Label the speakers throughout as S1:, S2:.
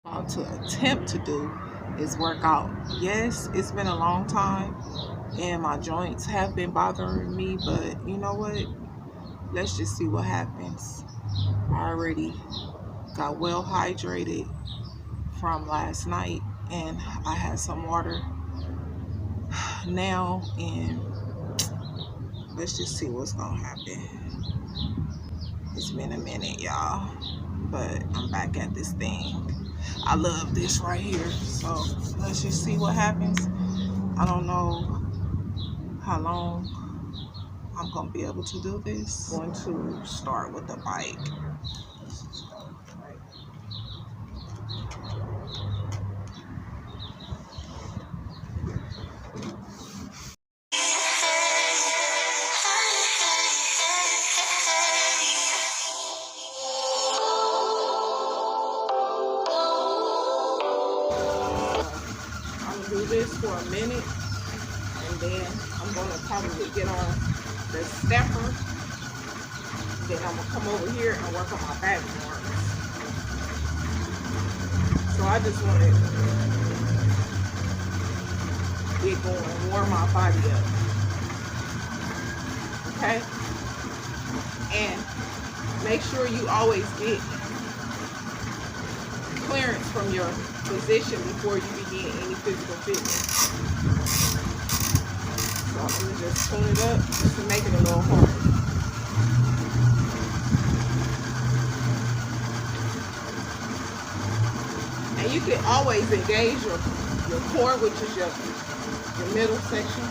S1: About to attempt to do is work out. Yes, it's been a long time and my joints have been bothering me, but you know what? Let's just see what happens. I already got well hydrated from last night and I had some water now, and let's just see what's gonna happen. It's been a minute, y'all, but I'm back at this thing. I love this right here, so let's just see what happens. I don't know how long I'm gonna be able to do this. I'm going to start with the bike. I'm gonna do this for a minute, and then I'm gonna probably get on the stepper. Then I'm gonna come over here and work on my back more. So I just want to get going, warm my body up. Okay? And make sure you always get clearance from your physician before you begin any physical fitness. So I'm gonna just tune it up just to make it a little harder. And you can always engage your core, which is your middle section.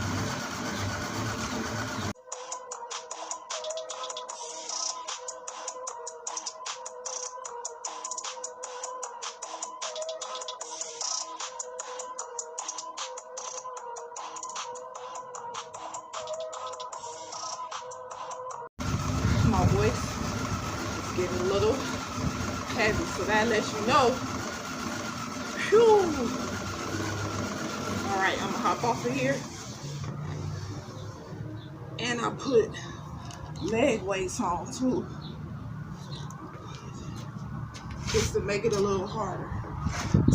S1: My voice is getting a little heavy, so that lets you know. Whew. All right, I'm gonna hop off of here, and I put leg weights on too, just to make it a little harder.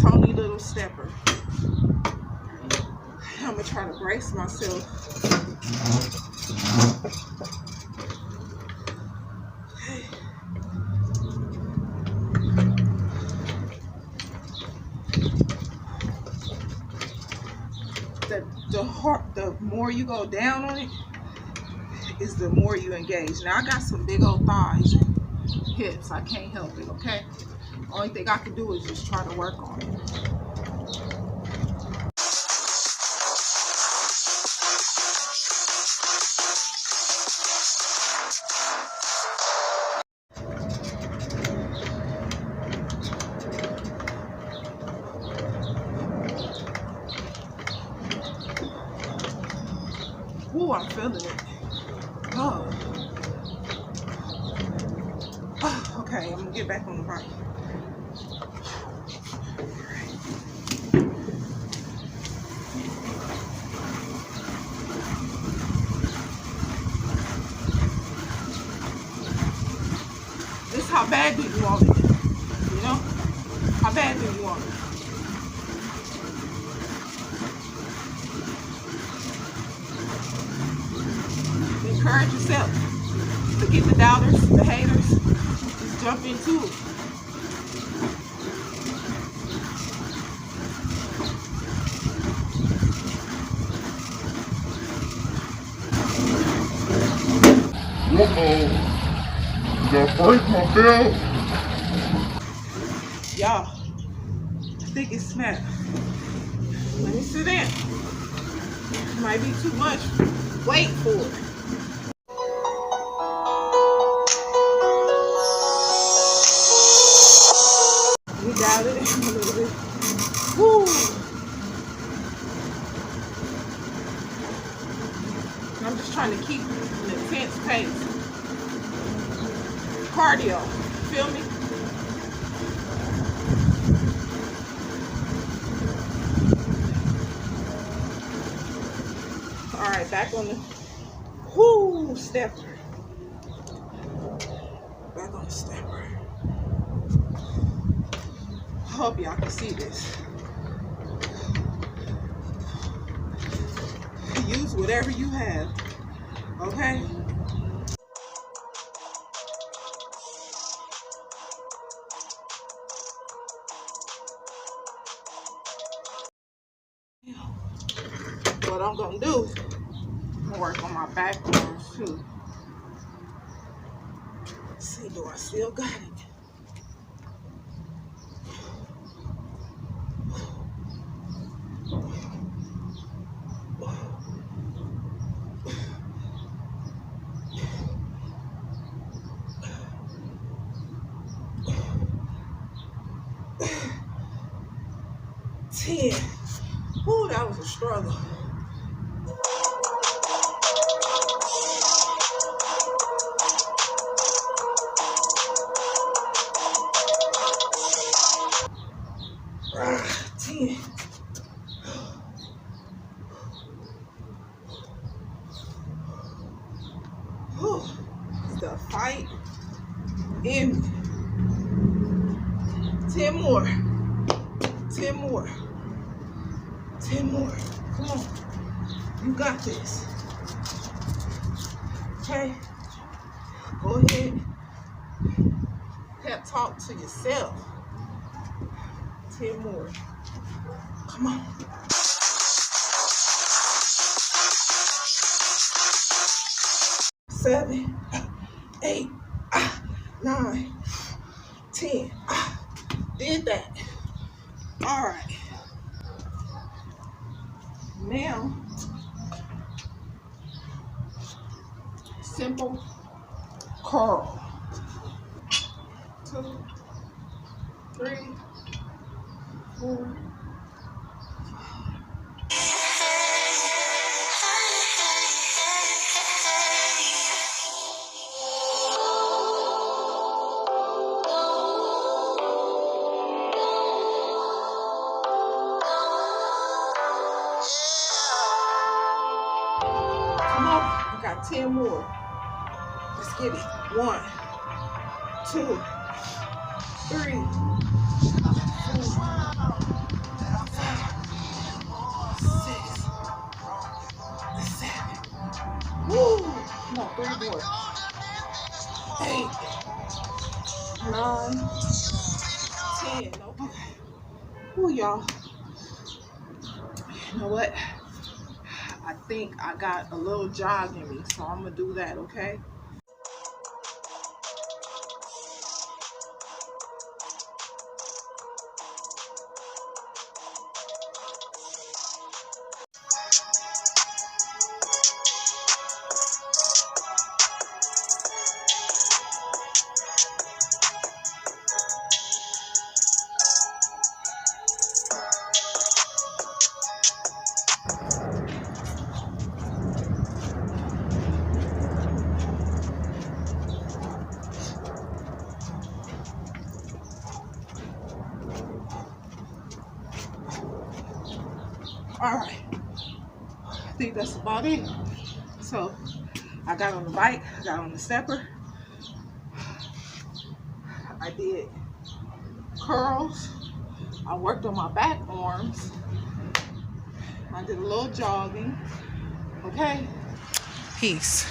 S1: Tony little stepper. I'm gonna try to brace myself. The more you go down on it is the more you engage. Now I got some big old thighs and hips. I can't help it, okay? Only thing I can do is just try to work on it. Ooh, I'm feeling it. Oh. Okay, I'm gonna get back on the bike. This, how bad do you want it? You know? How bad do you want it? Encourage yourself. Forget the doubters, the haters. Just jump into it.
S2: Uh-oh. Did I break my belt?
S1: Y'all, I think it snapped. Let me sit down. Might be too much. Wait for it. We dialed it in a little bit. Woo! I'm just trying to keep an intense pace. Cardio, feel me? All right, back on the stepper. Back on the stepper. I hope y'all can see this. Use whatever you have, okay? What I'm gonna do, I'm gonna work on my back arms too. Let's see, do I still got it? 10. Ooh, that was a struggle. Ah, 10. Whew. The fight in 10 more. 10 more. 10 more. Come on. You got this. Okay? Go ahead. Pep talk to yourself. 10 more. Come on. 7, 8, 9, 10. Did that. All right. Now, simple curl. 2, 3, 4. Come on, we got 10 more. Let's get it. 1, 2, 3, 4, 6, 7. Woo! Come on, 3 more. 8, 9, 10. Okay. Woo, y'all. You know what? I think I got a little jog in me, so I'm gonna do that, okay? All right, I think that's about it. So I got on the bike, I got on the stepper, I did curls, I worked on my back arms, I did a little jogging, okay? Peace.